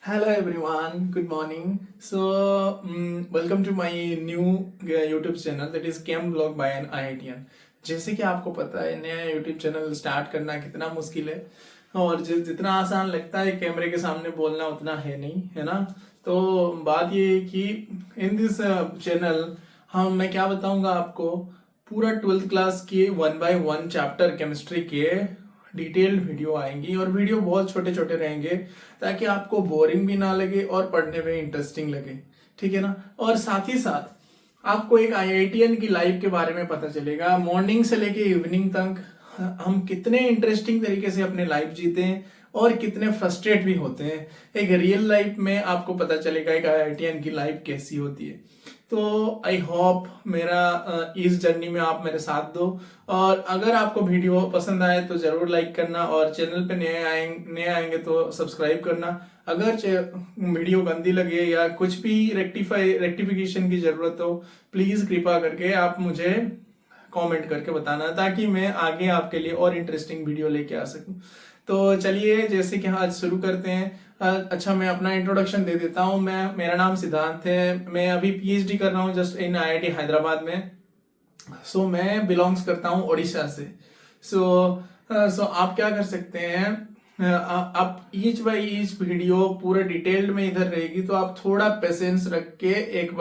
Hello everyone, good morning. Welcome to my new YouTube channel that is Cam Vlog by an IITian. जैसे कि आपको पता है नया YouTube चैनल स्टार्ट करना कितना मुश्किल है और जितना आसान लगता है कैमरे के सामने बोलना उतना है नहीं, है ना। तो बात ये है कि इन दिस चैनल मैं क्या बताऊंगा आपको, पूरा 12th क्लास के 1 by 1 चैप्टर केमिस्ट्री के डिटेल्ड वीडियो आएंगी और वीडियो बहुत छोटे छोटे रहेंगे ताकि आपको बोरिंग भी ना लगे और पढ़ने में इंटरेस्टिंग लगे, ठीक है ना। और साथ ही साथ आपको एक आईआईटीएन की लाइफ के बारे में पता चलेगा, मॉर्निंग से लेके इवनिंग तक हम कितने इंटरेस्टिंग तरीके से अपने लाइफ जीते हैं और कितने फ्रस्ट्रेट भी होते हैं। एक रियल लाइफ में आपको पता चलेगा एक आईआईटीएन की लाइफ कैसी होती है। तो आई होप मेरा इस जर्नी में आप मेरे साथ दो, और अगर आपको वीडियो पसंद आए तो जरूर लाइक करना और चैनल पे नए आएंगे तो सब्सक्राइब करना। अगर वीडियो गंदी लगे या कुछ भी रेक्टिफिकेशन की जरूरत हो, प्लीज कृपा करके आप मुझे कमेंट करके बताना ताकि मैं आगे आपके लिए और इंटरेस्टिंग वीडियो लेके आ सकूं। तो चलिए जैसे कि आज शुरू करते हैं। अच्छा, मैं अपना इंट्रोडक्शन दे देता हूँ। मेरा नाम सिद्धांत है, मैं अभी पीएचडी कर रहा हूँ जस्ट इन आईआईटी हैदराबाद में। मैं बिलोंग्स करता हूँ उड़ीसा से। आप क्या कर सकते हैं, आप ईच बाय ईच वीडियो पूरा डिटेल्ड में इधर रहेगी, तो आप थोड़ा पेशेंस रख के एक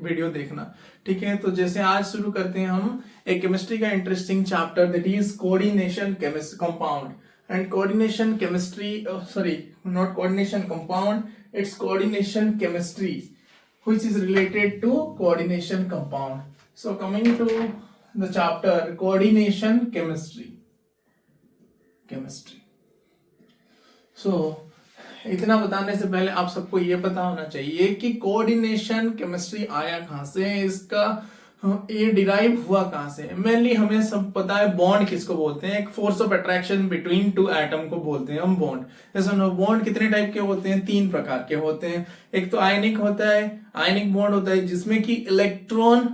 वीडियो देखना, ठीक है। तो जैसे आज शुरू करते हैं हम एक केमिस्ट्री का interesting chapter that is coordination compound and coordination chemistry, not coordination compound, it's coordination chemistry which is related to coordination compound. So coming to the chapter coordination chemistry. So इतना बताने से पहले आप सबको ये पता होना चाहिए कि कोऑर्डिनेशन केमिस्ट्री आया कहां से, इसका ये डिराइव हुआ कहां से। मेनली हमें सब पता है बॉन्ड किसको बोलते हैं, एक force of attraction between two atom को बोलते हैं हम बॉन्ड। जैसे बॉन्ड कितने टाइप के होते हैं, 3 प्रकार के होते हैं। एक तो आयनिक होता है, आयनिक बॉन्ड होता है जिसमें कि इलेक्ट्रॉन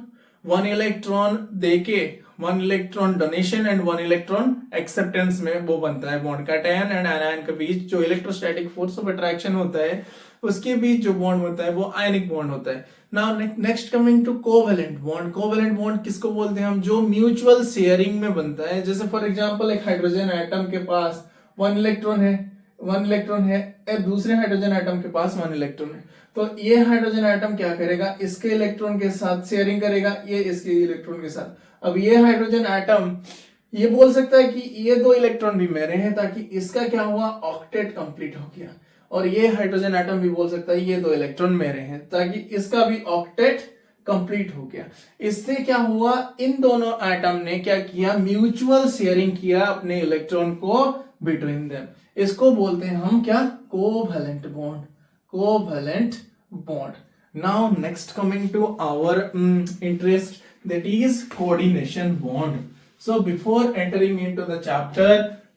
1 इलेक्ट्रॉन देके 1 electron donation and 1 electron acceptance में वो बनता है बॉन्ड। कैटायन एंड आयन के बीच जो इलेक्ट्रोस्टैटिक फोर्स ऑफ अट्रैक्शन होता है उसके बीच जो बॉन्ड होता है वो आयनिक बॉन्ड होता है। Now next coming to covalent bond. Covalent bond किसको बोलते हैं हम, जो म्यूचुअल शेयरिंग में बनता है। जैसे फॉर एग्जांपल एक हाइड्रोजन एटम के पास 1 इलेक्ट्रॉन है, दूसरे हाइड्रोजन एटम के पास 1 इलेक्ट्रॉन है, तो ये हाइड्रोजन एटम क्या करेगा, इसके इलेक्ट्रॉन के साथ शेयरिंग करेगा, ये इसके इलेक्ट्रॉन के साथ। अब ये हाइड्रोजन एटम ये बोल सकता है कि ये 2 इलेक्ट्रॉन भी मेरे हैं, ताकि इसका क्या हुआ, ऑक्टेट कंप्लीट हो गया। और ये हाइड्रोजन एटम भी बोल सकता है ये 2 इलेक्ट्रॉन मेरे हैं, ताकि इसका भी ऑक्टेट कंप्लीट हो गया। इससे क्या हुआ, इन दोनों एटम ने क्या किया, म्यूचुअल शेयरिंग किया अपने इलेक्ट्रॉन को बिटवीन देम। इसको बोलते हैं हम क्या, covalent bond. Covalent bond. Now next coming to our interest, that is coordination bond. So before entering into the chapter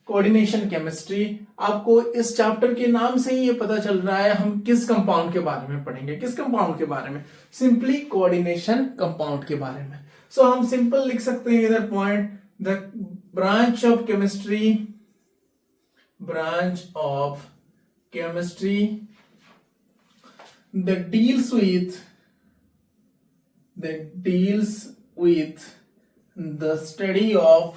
coordination chemistry, आपको इस चैप्टर के नाम से ही ये पता चल रहा है हम किस कंपाउंड के बारे में पढ़ेंगे। किस कंपाउंड के बारे में, सिंपली कोऑर्डिनेशन कंपाउंड के बारे में। सो हम सिंपल लिख सकते हैं इधर point, the branch of chemistry that deals with the study of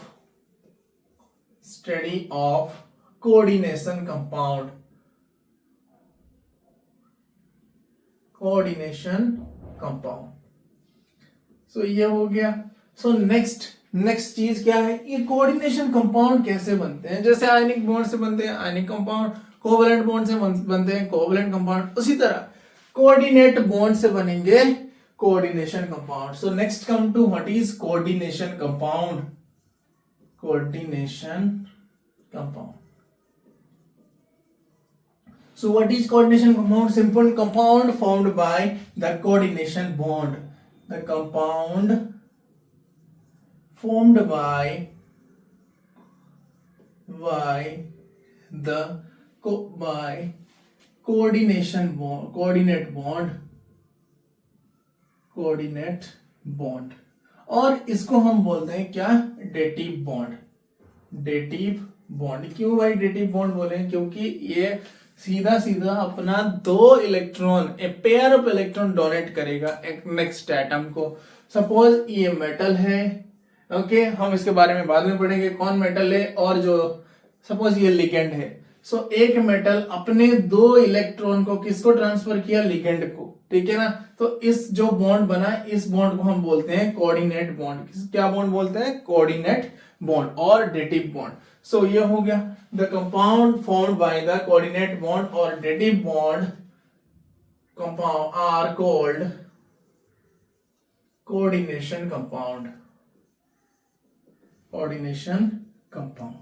coordination compound. So ये हो गया। So नेक्स्ट चीज क्या है, ये कोऑर्डिनेशन कंपाउंड कैसे बनते हैं। जैसे आयनिक बॉन्ड से बनते हैं आयनिक कंपाउंड, कोवैलेंट बॉन्ड से बनते हैं कोवैलेंट कंपाउंड, उसी तरह कोऑर्डिनेट बॉन्ड से बनेंगे coordination compound. So next come to what is coordination compound. So what is coordination compound? Simple compound formed by the coordination bond. The compound formed by coordinate bond, और इसको हम बोलते हैं क्या, डेटिव बॉन्ड। क्यों भाई डेटिव बॉन्ड बोले, क्योंकि ये सीधा सीधा अपना 2 electron, a pair of electron donate करेगा एक नेक्स्ट एटम को। सपोज ये मेटल है, ओके, हम इसके बारे में बाद में पढ़ेंगे कौन मेटल है, और जो सपोज ये लिगेंड है। सो एक मेटल अपने 2 इलेक्ट्रॉन को किसको ट्रांसफर किया, लिगेंड को, ठीक है ना। तो इस जो बॉन्ड बना, इस बॉन्ड को हम बोलते हैं कोऑर्डिनेट बॉन्ड। क्या बॉन्ड बोलते हैं, कोऑर्डिनेट बॉन्ड और डेटिव बॉन्ड। सो ये हो गया the compound formed by the coordinate bond और dative bond compound are called coordination compound, coordination compound.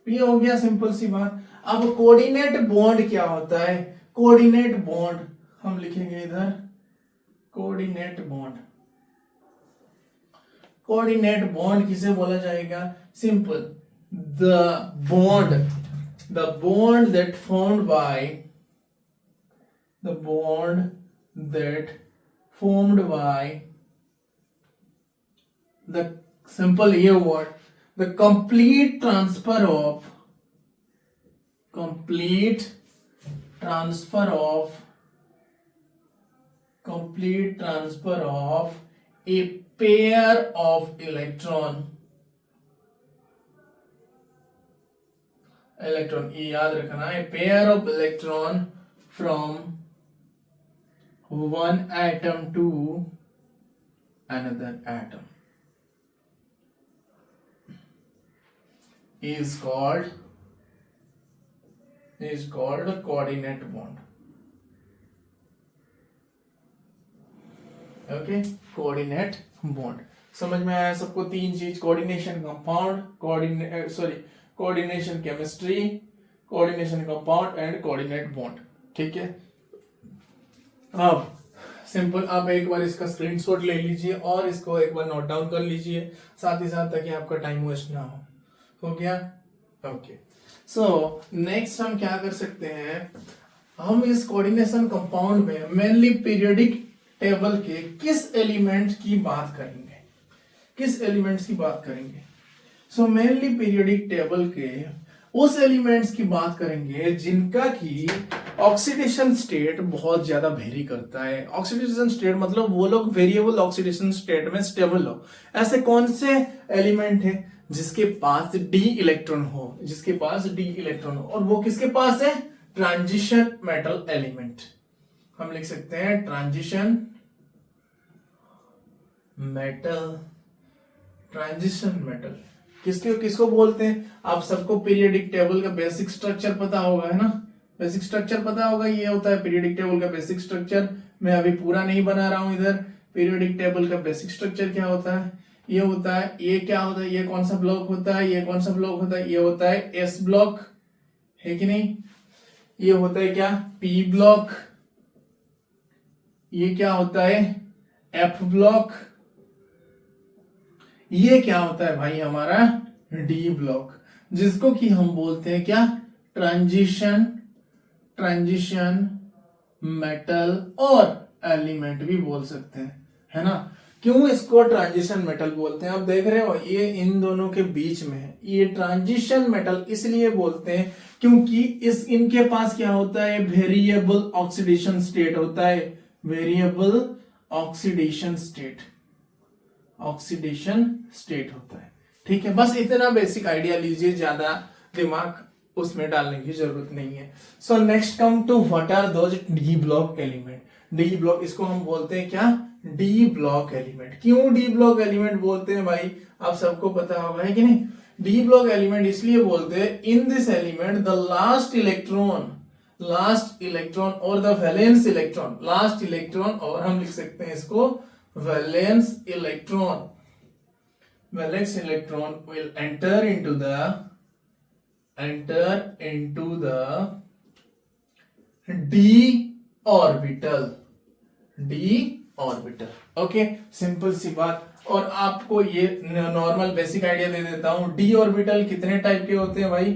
ये हो गया सिंपल सी बात। अब कोऑर्डिनेट बॉन्ड क्या होता है, कोऑर्डिनेट बॉन्ड हम लिखेंगे इधर कोऑर्डिनेट बॉन्ड। कोऑर्डिनेट बॉन्ड किसे बोला जाएगा, simple, the bond that formed by the simple ये word, the complete transfer of a pair of electron, ये याद रखना, a pair of electron from one atom to another atom is called a coordinate bond. Okay, coordinate bond समझ में आया सबको? 3 चीज, coordination compound, coordination chemistry, coordination compound and coordinate bond, ठीक है। अब सिंपल, आप एक बार इसका स्क्रीनशॉट ले लीजिए और इसको एक बार नोट डाउन कर लीजिए साथ ही साथ, ताकि आपका टाइम वेस्ट ना हो गया? ओके, सो नेक्स्ट हम क्या कर सकते हैं, हम इस कोऑर्डिनेशन कंपाउंड में मेनली पीरियोडिक टेबल के किस एलिमेंट की बात करेंगे, किस एलिमेंट्स की बात करेंगे? सो मेनली पीरियोडिक टेबल के उस एलिमेंट्स की बात करेंगे जिनका की ऑक्सीडेशन स्टेट बहुत ज्यादा वेरी करता है। ऑक्सीडेशन स्टेट मतलब वो लोग वेरिएबल ऑक्सीडेशन स्टेट में स्टेबल हो। ऐसे कौन से एलिमेंट है जिसके पास डी इलेक्ट्रॉन हो, जिसके पास डी इलेक्ट्रॉन हो, और वो किसके पास है, ट्रांजिशन मेटल एलिमेंट। हम लिख सकते हैं ट्रांजिशन मेटल, ट्रांजिशन मेटल किसको बोलते हैं? आप सबको पीरियोडिक टेबल का बेसिक स्ट्रक्चर पता होगा, है ना, बेसिक स्ट्रक्चर पता होगा। ये होता है पीरियोडिक टेबल का बेसिक स्ट्रक्चर। मैं अभी पूरा नहीं बना रहा हूं इधर। पीरियोडिक टेबल का बेसिक स्ट्रक्चर क्या होता है, ये होता है, ये क्या होता है, ये कौन सा ब्लॉक होता है, ये कौन सा ब्लॉक होता है, ये होता है एस ब्लॉक, है कि नहीं? ये होता है क्या, पी ब्लॉक। ये क्या होता है, एफ ब्लॉक। ये क्या होता है भाई, हमारा डी ब्लॉक, जिसको कि हम बोलते हैं क्या, ट्रांजिशन मेटल और एलिमेंट भी बोल सकते हैं, है ना। क्यों इसको ट्रांजिशन मेटल बोलते हैं? आप देख रहे हो ये इन दोनों के बीच में है। ये ट्रांजिशन मेटल इसलिए बोलते हैं क्योंकि इनके पास क्या होता है, वेरिएबल ऑक्सीडेशन स्टेट होता है, वेरिएबल ऑक्सीडेशन स्टेट होता है, ठीक है। बस इतना बेसिक आइडिया लीजिए, ज्यादा दिमाग उसमें डालने की जरूरत नहीं है। So next come to what are those d block element. D block, इसको हम बोलते हैं क्या, डी ब्लॉक एलिमेंट। क्यों डी ब्लॉक एलिमेंट बोलते हैं भाई, आप सबको पता होगा, है कि नहीं? डी ब्लॉक एलिमेंट इसलिए बोलते हैं, in this element the last electron और the valence electron, last electron, और हम लिख सकते हैं इसको valence electron will enter into the d orbital, okay, simple सी बात। और आपको ये नॉर्मल बेसिक आइडिया दे देता हूं, डी ऑर्बिटल कितने टाइप के होते हैं भाई?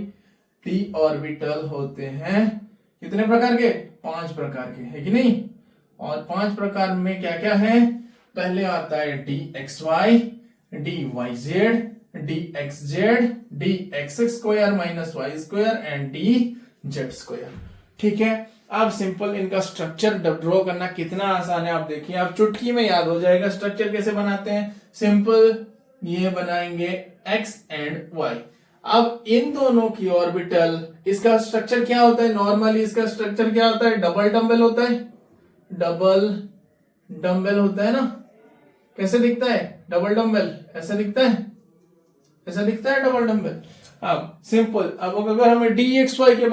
डी ऑर्बिटल होते हैं कितने प्रकार के? 5 प्रकार के, है कि नहीं? और 5 प्रकार में क्या क्या है? पहले आता है d x y, d y z, d x z, d x square minus y square and d z square. ठीक है, अब सिंपल इनका स्ट्रक्चर ड्रॉ करना कितना आसान है आप देखिए, आप चुटकी में याद हो जाएगा। स्ट्रक्चर कैसे बनाते हैं, सिंपल ये बनाएंगे x एंड y। अब इन दोनों की ऑर्बिटल, इसका स्ट्रक्चर क्या होता है, नॉर्मली इसका स्ट्रक्चर क्या होता है, डबल डंबल होता है, डबल डंबल होता है ना। कैसे दिखता है डबल डंबल, ऐसा दिखता है, ऐसा दिखता है डबल डंबल। अब सिंपल, अब अगर हमें dxy के,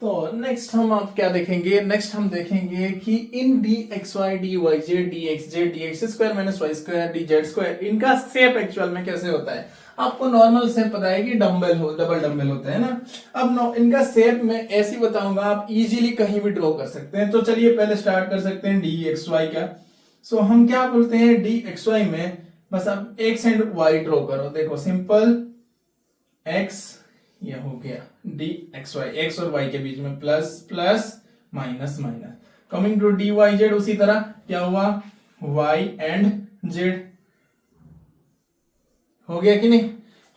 तो नेक्स्ट हम आप क्या देखेंगे, नेक्स्ट हम देखेंगे कि इन dxy dyj dxj dx square minus y square dz square, इनका शेप एक्चुअल में कैसे होता है। आपको नॉर्मल शेप पता है कि डंबल हो, डबल डंबल होता है ना। अब इनका शेप में ऐसे बताऊंगा, आप इजीली कहीं भी ड्रॉ कर सकते हैं। तो चलिए पहले स्टार्ट कर सकते हैं dxy का। सो हम क्या बोलते हैं, dxy में बस आप x एंड y ड्रॉ करो। देखो सिंपल x, ये हो गया dxy, x और y के बीच में plus plus minus minus. Coming to dyz, उसी तरह क्या हुआ, y एंड z, हो गया कि नहीं,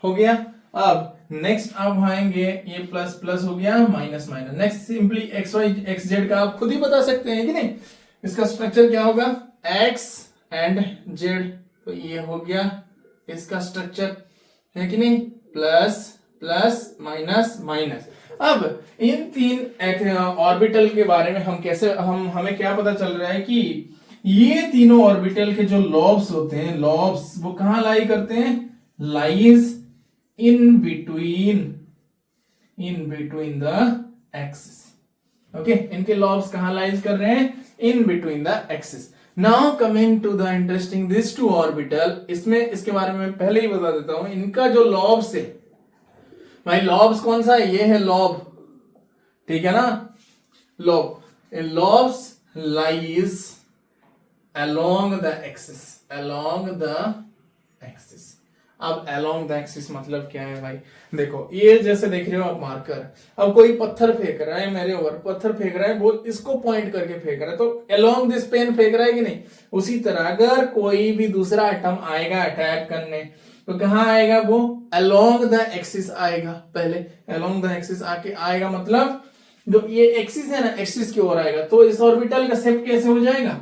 हो गया। अब नेक्स्ट आप आएंगे, ये प्लस प्लस हो गया, minus minus. Next simply x y x z का आप खुद ही बता सकते हैं कि नहीं, इसका स्ट्रक्चर क्या होगा, एक्स एंड जेड। तो ये हो गया इसका स्ट्रक्चर, है कि नहीं, प्लस प्लस माइनस माइनस। अब इन तीन ऑर्बिटल के बारे में हम कैसे, हमें क्या पता चल रहा है कि ये तीनों ऑर्बिटल के जो लॉब्स होते हैं, लॉब्स वो कहां लाई करते हैं, lies in between the axis. Okay, इनके लॉब्स कहां लाइज कर रहे हैं, in between the axis. Now coming to the interesting this two orbital, इसमें इसके बारे में पहले ही बता देता हूं, इनका जो लॉब्स है भाई, लॉब्स कौन सा है, ये है लॉब, ठीक है ना, lobe, lobes lies along the axis, along the axis। अब along the axis मतलब क्या है भाई, देखो ये जैसे देख रहे हो आप मार्कर, अब कोई पत्थर फेंक रहा है मेरे ऊपर, पत्थर फेंक रहा है, वो इसको पॉइंट करके फेंक रहा है, तो along this पेन फेंक रहा है कि नहीं। उसी तरह अगर कोई भी दूसरा एटम आएगा अटैक करने, तो कहां आएगा वो, along the axis आएगा, पहले along the axis आके आएगा, मतलब जो ये एक्सिस है ना, एक्सिस की ओर आएगा। तो इस ऑर्बिटल का शेप कैसे हो जाएगा,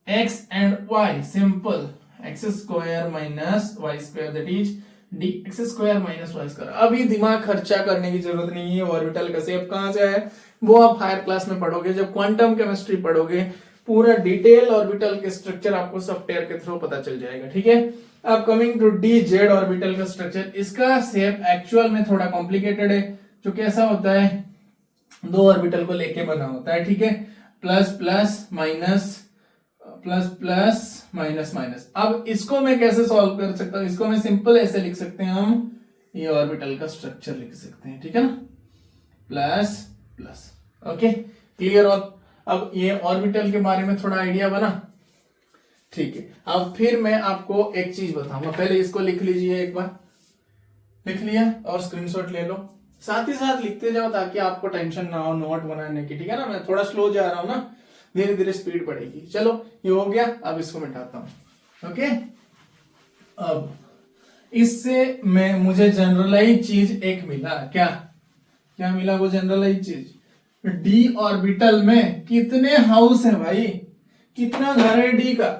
x and y, simple x square minus y square, that is dx square minus y square। अभी दिमाग खर्चा करने की जरूरत नहीं है, ऑर्बिटल का शेप कहां से है वो आप हायर क्लास में पढ़ोगे, जब क्वांटम केमिस्ट्री पढ़ोगे, पूरा डिटेल ऑर्बिटल के स्ट्रक्चर आपको सॉफ्टवेयर के थ्रू पता चल जाएगा, ठीक है। अब कमिंग टू dz ऑर्बिटल का स्ट्रक्चर, इसका शेप एक्चुअल में थोड़ा कॉम्प्लिकेटेड है, जो कैसा होता है, दो ऑर्बिटल को लेके बना होता है, ठीक है, plus plus minus, plus plus minus minus. अब इसको मैं कैसे सॉल्व कर सकता हूं, इसको मैं सिंपल ऐसे लिख सकते हैं हम, ये ऑर्बिटल का स्ट्रक्चर लिख सकते हैं, ठीक है ना, plus plus. Okay, clear all. अब ये ऑर्बिटल के बारे में थोड़ा आइडिया बना, ठीक है। अब फिर मैं आपको एक चीज बताऊंगा, पहले इसको लिख लीजिए एक बार, लिख लिया और स्क्रीनशॉट ले लो, साथ ही साथ लिखते जाओ ताकि आपको टेंशन ना हो नोट बनाने की, ठीक है ना। मैं थोड़ा स्लो जा रहा हूं ना, धीरे धीरे स्पीड बढ़ेगी। चलो ये हो गया, अब इसको मिटाता हूं। ओके, अब इससे मैं मुझे जनरलाइज चीज एक मिला, क्या क्या मिला वो जनरलाइज चीज, डी ऑर्बिटल में कितने हाउस है भाई, कितना घर है डी का,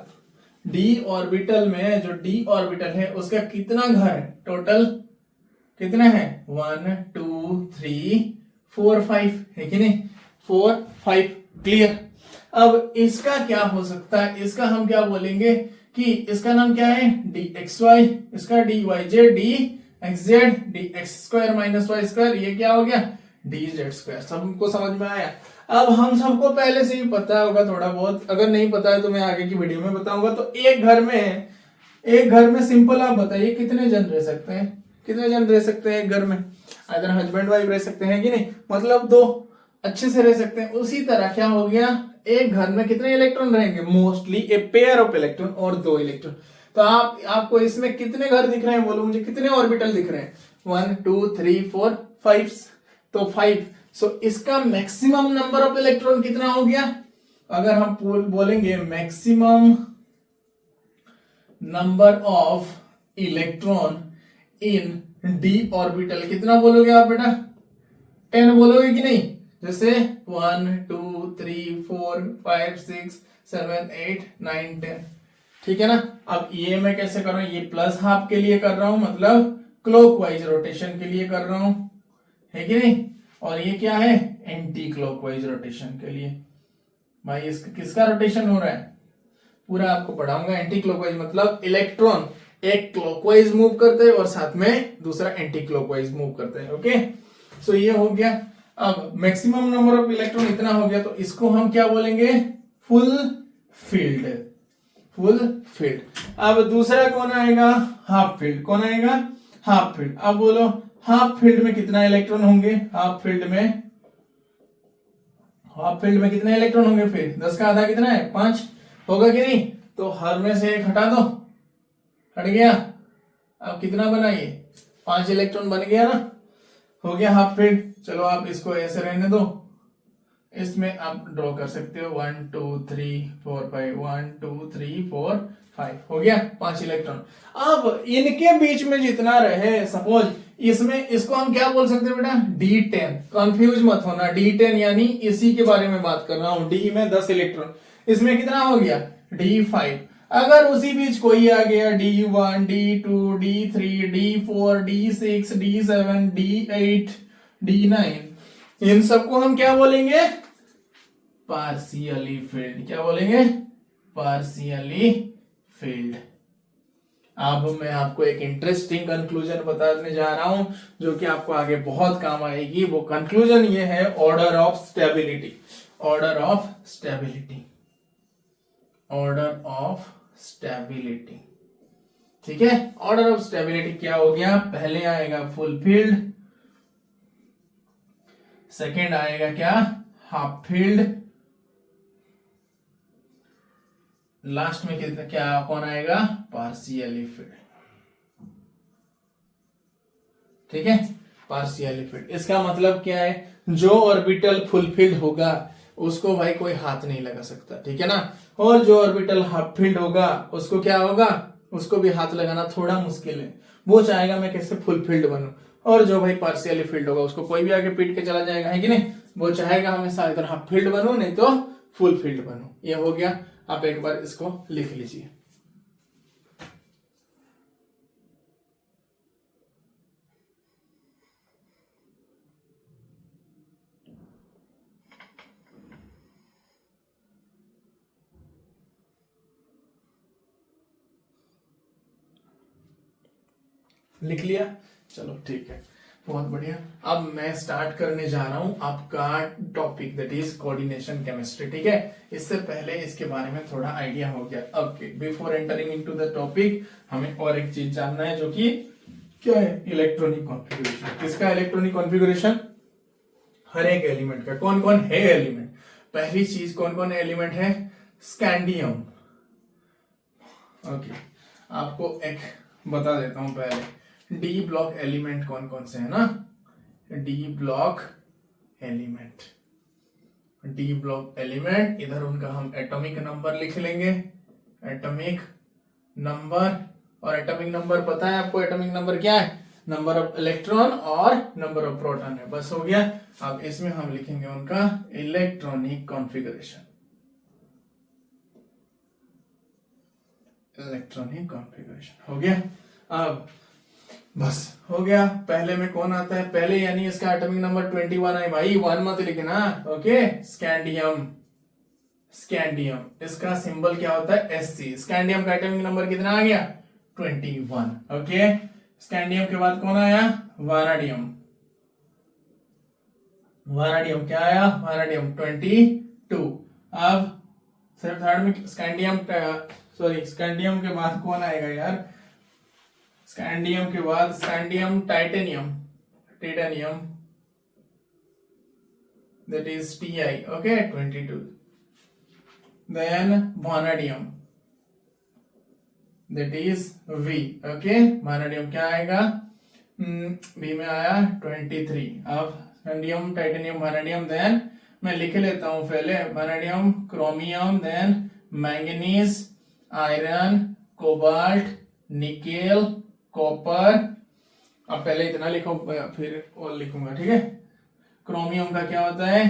डी ऑर्बिटल में जो डी ऑर्बिटल है उसका कितना घर है, टोटल कितना है, 1 2 3 4 5, है कि नहीं, 4 5, क्लियर। अब इसका क्या हो सकता है, इसका हम क्या बोलेंगे कि इसका नाम क्या है, dxy, इसका dyj dxz dx square minus y square, ये क्या हो गया, dz स्क्वायर। सबको समझ में आया। अब हम सबको पहले से ही पता होगा थोड़ा बहुत, अगर नहीं पता है तो मैं आगे की वीडियो में बताऊंगा। तो एक घर में सिंपल आप बताइए कितने जन रह सकते हैं, कितने जन रह सकते हैं एक घर में, अगर हस्बैंड वाइफ रह सकते हैं कि नहीं, मतलब दो अच्छे से रह सकते हैं। उसी तरह क्या हो गया, एक घर में कितने इलेक्ट्रॉन रहेंगे, mostly a pair of electron, और 2 इलेक्ट्रॉन। तो आपको इसमें कितने घर दिख रहे हैं, बोलो मुझे, कितने ऑर्बिटल दिख रहे हैं, 1 2 3 4 5, तो 5। सो इसका मैक्सिमम नंबर ऑफ इलेक्ट्रॉन कितना हो गया, अगर हम बोलेंगे maximum number of electron in D orbital, कितना बोलोगे आप बेटा, 10 बोलोगे कि नहीं? जैसे 1 2 3 4 5 6 7 8 9 10, ठीक है ना। अब ये मैं कैसे कर रहा हूं, ये प्लस हाफ के लिए कर रहा हूं, मतलब क्लॉकवाइज रोटेशन के लिए कर रहा हूं, है कि नहीं। और ये क्या है, एंटी क्लॉकवाइज रोटेशन के लिए। भाई इसका किसका रोटेशन हो रहा है, पूरा आपको पढ़ाऊंगा। एंटी क्लॉकवाइज मतलब इलेक्ट्रॉन एक क्लॉकवाइज मूव करते हैं और साथ में दूसरा एंटी क्लॉकवाइज मूव करते हैं। ओके, सो ये हो गया। अब मैक्सिमम नंबर ऑफ इलेक्ट्रॉन इतना हो गया, तो इसको हम क्या बोलेंगे, फुल फील्ड। Full field. अब दूसरा कौन आएगा, हाफ फील्ड। कौन आएगा, हाफ फील्ड। अब बोलो हाफ फील्ड में कितना इलेक्ट्रॉन होंगे, हाफ फील्ड में कितने इलेक्ट्रॉन होंगे, फिर 10 का आधा कितना है, 5 होगा कि नहीं। तो हर में से एक हटा दो, हट गया। अब कितना बना ये, 5 इलेक्ट्रॉन बन गया ना, हो गया हाफ फील्ड। चलो आप इसको ऐसे रहने दो, इसमें आप ड्रॉ कर सकते हो 1 2 3 4 5, 1 2 3 4 5, हो गया 5 इलेक्ट्रॉन। अब इनके बीच में जितना रहे, सपोज इसमें, इसको हम क्या बोल सकते हैं बेटा, D10। कंफ्यूज मत होना, D10 यानी इसी के बारे में बात कर रहा हूं। D में 10 इलेक्ट्रॉन, इसमें कितना हो गया, D5। अगर उसी बीच कोई आ गया D1 D2 D3 D4 D6 D7 D8 D9, इन सबको हम क्या बोलेंगे, पार्शियली फील्ड। क्या बोलेंगे, पार्शियली फील्ड। अब मैं आपको एक इंटरेस्टिंग कंक्लूजन बताने जा रहा हूं, जो कि आपको आगे बहुत काम आएगी। वो कंक्लूजन ये है, order of stability. Order of stability, order of stability, ठीक है। ऑर्डर ऑफ स्टेबिलिटी क्या हो गया, पहले आएगा फुल फील्ड, सेकेंड आएगा क्या, हाफ फील्ड, लास्ट में कितना, क्या कौन आएगा, पार्शियली फील्ड, ठीक है। पार्शियली फील्ड, इसका मतलब क्या है, जो ऑर्बिटल फुलफिल्ड होगा उसको भाई कोई हाथ नहीं लगा सकता, ठीक है ना। और जो ऑर्बिटल हाफ फील्ड होगा उसको क्या होगा, उसको भी हाथ लगाना थोड़ा मुश्किल है, वो चाहेगा मैं कैसे फुलफिल्ड बनूं। और जो भाई पार्शियली फील्ड होगा उसको कोई भी आगे पीट के चला जाएगा, है कि नहीं। वो चाहेगा हमेशा इधर हाफ फील्ड बनूं, नहीं तो फुल फील्ड बनूं। ये हो गया। आप एक बार इसको लिख लीजिए। लिख लिया, चलो ठीक है, बहुत बढ़िया। अब मैं स्टार्ट करने जा रहा हूं आपका topic, that is coordination chemistry, ठीक है। इससे पहले इसके बारे में थोड़ा आइडिया हो गया। Okay, before entering into the topic, हमें और एक चीज जानना है, जो कि क्या है, इलेक्ट्रॉनिक कॉन्फ़िगरेशन। किसका इलेक्ट्रॉनिक कॉन्फ़िगरेशन, हर एक एलिमेंट का। कौन कौन है एलिमेंट, पहली चीज कौन कौन एलिमेंट है, स्कैंडियम। ओके, आपको एक बता देता हूं पहले, डी ब्लॉक एलिमेंट कौन कौन से है ना, D block element. D block element, इधर उनका हम एटॉमिक नंबर लिख लेंगे, एटॉमिक नंबर। और एटॉमिक नंबर पता है आपको, एटॉमिक नंबर क्या है, नंबर ऑफ इलेक्ट्रॉन और नंबर ऑफ प्रोटॉन है, बस हो गया। अब इसमें हम लिखेंगे उनका इलेक्ट्रॉनिक कॉन्फ़िगरेशन, इलेक्ट्रॉनिक कॉन्फ़िगरेशन हो गया। अब बस हो गया। पहले में कौन आता है, पहले यानी इसका एटॉमिक नंबर 21 है भाई, 1 मत लिखना। Okay, scandium. स्कैंडियम, इसका सिंबल क्या होता है, Sc। स्कैंडियम का एटॉमिक नंबर कितना आ गया, 21। ओके, स्कैंडियम के बाद कौन आया, वानाडियम। वानाडियम क्या आया, वानाडियम 22। अब सिर्फ थर्ड में स्कैंडियम, सॉरी स्कैंडियम के बाद कौन आएगा यार, स्कैंडियम के बाद scandium titanium, titanium that is Ti, okay, 22. Then vanadium, that is V, okay, vanadium क्या आएगा, V में आया 23। अब स्कैंडियम टाइटेनियम वानाडियम, देन मैं लिख लेता हूं पहले, vanadium chromium, then manganese, iron, cobalt, nickel, copper. अब पहले इतना लिखो फिर और लिखूंगा, ठीक है। क्रोमियम का क्या होता है,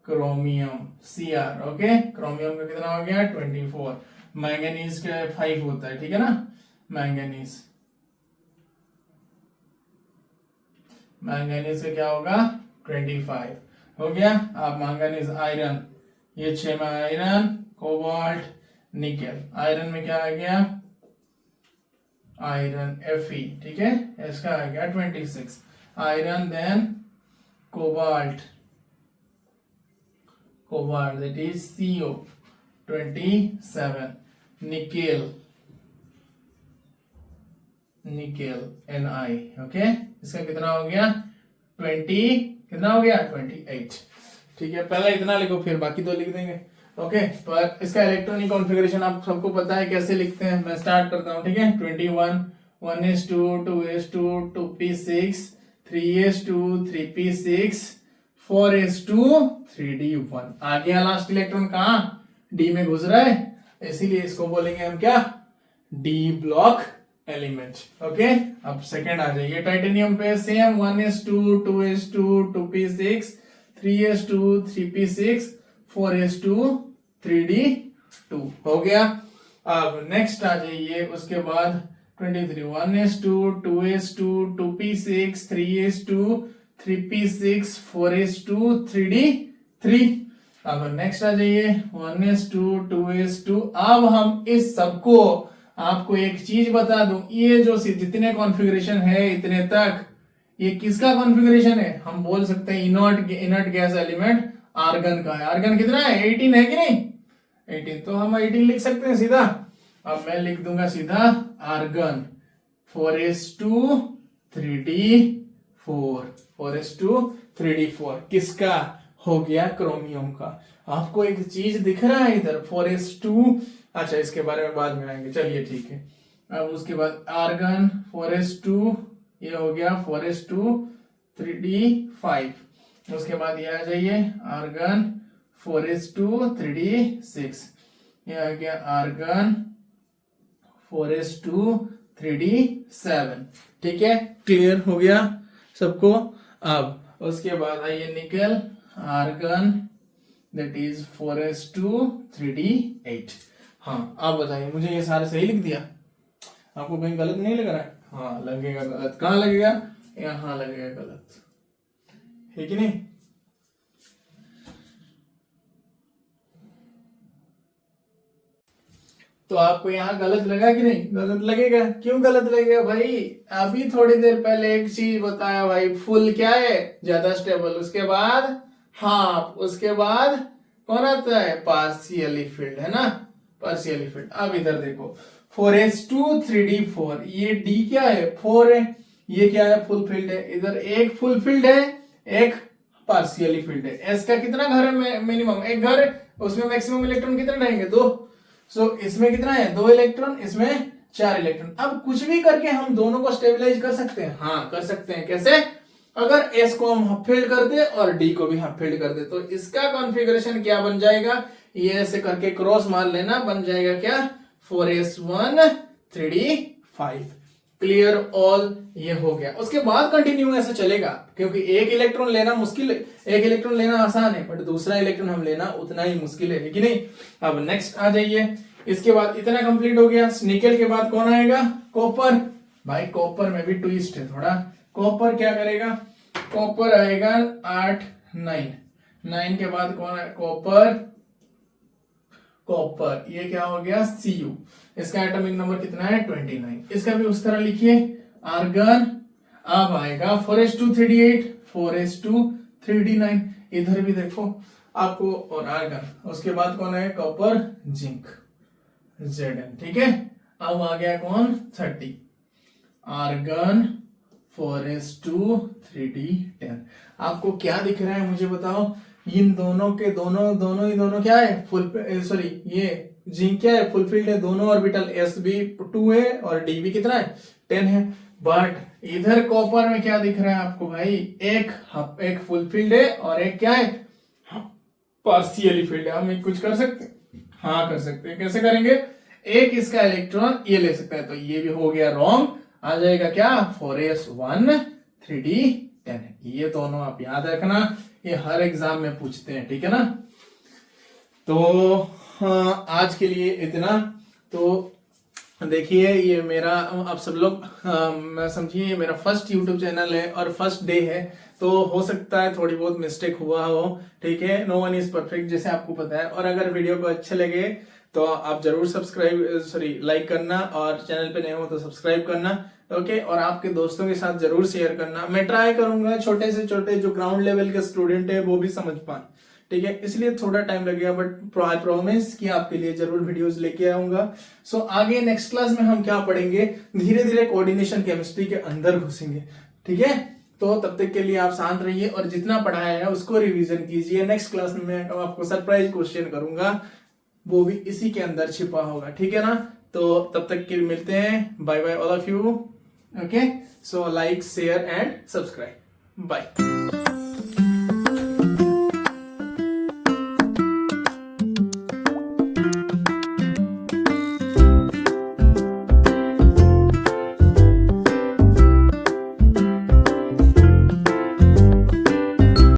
क्रोमियम Cr, ओके। क्रोमियम का कितना हो गया 24। मैंगनीज का 5 होता है, ठीक है ना। मैंगनीज का क्या होगा 25 हो गया। अब मैंगनीज आयरन, ये 6 में आयरन, कोबाल्ट, निकेल। आयरन में क्या आ गया आयरन Fe, ठीक है, इसका आ गया 26 आयरन। देन cobalt that is CO 27। Nickel Ni, okay. इसका कितना हो गया 20, कितना हो गया 28, ठीक है। पहले इतना लिखो फिर बाकी दो लिख देंगे, ओके। पर इसका इलेक्ट्रॉनिक कॉन्फ़िगरेशन आप सबको पता है कैसे लिखते हैं। मैं स्टार्ट करता हूं, ठीक है। 21 1s2 2s2 2p6 3s2 3p6 4s2 3d1। आ गया लास्ट इलेक्ट्रॉन कहां डी में घुस रहा है, इसीलिए इसको बोलेंगे हम क्या डी ब्लॉक एलिमेंट, ओके। अब सेकंड आ जाइए टाइटेनियम पे। Same 1s2 2s2 2p6 3s2 3p6 4s2 3d2 हो गया। अब नेक्स्ट आ जाइए उसके बाद 23 1s2 2s2 2p6 3s2 3p6 4s2 3d3। अब नेक्स्ट आ जाइए 1s2 2s2। अब हम इस सबको आपको एक चीज बता दूं, ये जो जितने कॉन्फ़िगरेशन है इतने तक, ये किसका कॉन्फ़िगरेशन है, हम बोल सकते हैं इनर्ट गैस एलिमेंट आर्गन का है। आर्गन कितना है 18 है कि नहीं 18, तो हम 18 लिख सकते हैं सीधा। अब मैं लिख दूंगा सीधा argon 4s2 3d4 4s2 3d4 किसका हो गया क्रोमियम का। आपको एक चीज दिख रहा है इधर 4s2, अच्छा इसके बारे में बाद में आएंगे, चलिए ठीक है। अब उसके बाद आर्गन 4s2, ये हो गया 4s2 3d5। उसके बाद ये आ जाइए आर्गन 4s2 3d6, ये आ गया आर्गन 4s2 3d7, ठीक है। क्लियर हो गया सबको। अब उसके बाद आइए निकल argon that is 4s2 3d8। हाँ अब बताइए मुझे ये सारे सही लिख दिया, आपको कहीं गलत नहीं लग रहा है। हाँ लगेगा गलत, कहाँ लगेगा यहाँ लगेगा गलत, है कि नहीं। तो आपको यहाँ गलत लगा कि नहीं, गलत लगेगा। क्यों गलत लगेगा भाई, अभी थोड़ी देर पहले एक चीज बताया भाई, फुल क्या है ज्यादा स्टेबल, उसके बाद हाफ, उसके बाद कौन आता है पार्शियली फिल्ड, है ना पार्शियली फिल्ड। अब इधर देखो 4s2 3d4, ये d क्या है 4 है, ये क्या है फुल फील्ड है। इधर एक फुल फील्ड है एक पार्शियली फील्ड है। s का कितना घर है मिनिमम एक घर है, उसमें मैक्सिमम इलेक्ट्रॉन कितने रहेंगे 2। सो इसमें कितना है 2 इलेक्ट्रॉन, इसमें 4 इलेक्ट्रॉन। अब कुछ भी करके हम दोनों को स्टेबलाइज कर सकते हैं, हाँ कर सकते हैं। कैसे, अगर s को हम हाफ फील्ड कर दे और d को भी हाफ फील्ड कर दे तो इसका कॉन्फ़िगरेशन क्या बन जाएगा, ये ऐसे करके क्रॉस मार लेना, बन जाएगा क्या 4s1 3d5। क्लियर ऑल, ये हो गया। उसके बाद कंटिन्यू ऐसे चलेगा, क्योंकि एक इलेक्ट्रॉन लेना मुश्किल है, एक इलेक्ट्रॉन लेना आसान है, बट दूसरा इलेक्ट्रॉन हम लेना उतना ही मुश्किल है कि नहीं। अब नेक्स्ट आ जाइए, इसके बाद इतना कंप्लीट हो गया। निकेल के बाद कौन आएगा कॉपर। भाई कॉपर में भी ट्विस्ट है थोड़ा। कॉपर क्या करेगा, कॉपर आएगा 8 9 के बाद कौन है कॉपर, ये क्या हो गया Cu। इसका एटॉमिक नंबर कितना है 29। इसका भी उस तरह लिखिए आर्गन। अब आएगा 4s2 3d8 4s2 3d9। इधर भी देखो आपको, और आर्गन, उसके बाद कौन है कॉपर जिंक Zn, ठीक है। अब आ गया कौन 30 आर्गन 4s2 3d10। आपको क्या दिख रहा है मुझे बताओ, इन दोनों के दोनों क्या है फुल, सॉरी ये जिंक क्या है फुलफिल्ड है, दोनों ऑर्बिटल s भी 2 है और d भी कितना है 10 है। बट इधर कॉपर में क्या दिख रहा है आपको भाई, एक फुलफिल्ड है और एक क्या है पार्शियली फिल्ड है। हम कुछ कर सकते हैं, हाँ कर सकते हैं। कैसे करेंगे, एक इसका इलेक्ट्रॉन ये ले सकता है, तो ये भी हो गया रॉन्ग। आ जाएगा क्या 4s1 3D10 है। ये दोनों आप याद रखना, ये हर एग्जाम में पूछते हैं, ठीक है ना। तो आज के लिए इतना। तो देखिए ये मेरा, आप सब लोग मैं समझिए मेरा फर्स्ट यूट्यूब चैनल है और फर्स्ट डे है, तो हो सकता है थोड़ी बहुत मिस्टेक हुआ हो, ठीक है। नो वन इज परफेक्ट, जैसे आपको पता है। और अगर वीडियो को अच्छे लगे तो आप जरूर लाइक करना, और चैनल पे नए हो तो सब्सक्राइब करना, ओके। और आपके दोस्तों के साथ जरूर शेयर करना। मैं ट्राई करूंगा छोटे से छोटे जो ग्राउंड लेवल के स्टूडेंट है वो भी समझ पाए, ठीक है। इसलिए थोड़ा टाइम लगेगा, बट आई प्रॉमिस कि आपके लिए जरूर वीडियोस लेके आऊंगा। सो आगे नेक्स्ट क्लास में हम क्या पढ़ेंगे, धीरे धीरे कोऑर्डिनेशन केमिस्ट्री के अंदर घुसेंगे, ठीक है। तो तब तक के लिए आप शांत रहिए और जितना पढ़ाया है उसको रिवीजन कीजिए। नेक्स्ट क्लास में मैं आपको सरप्राइज क्वेश्चन करूंगा, वो भी इसी के अंदर छिपा होगा, ठीक है ना। तो तब तक के मिलते हैं, bye bye all of you, okay. So like share and subscribe, bye.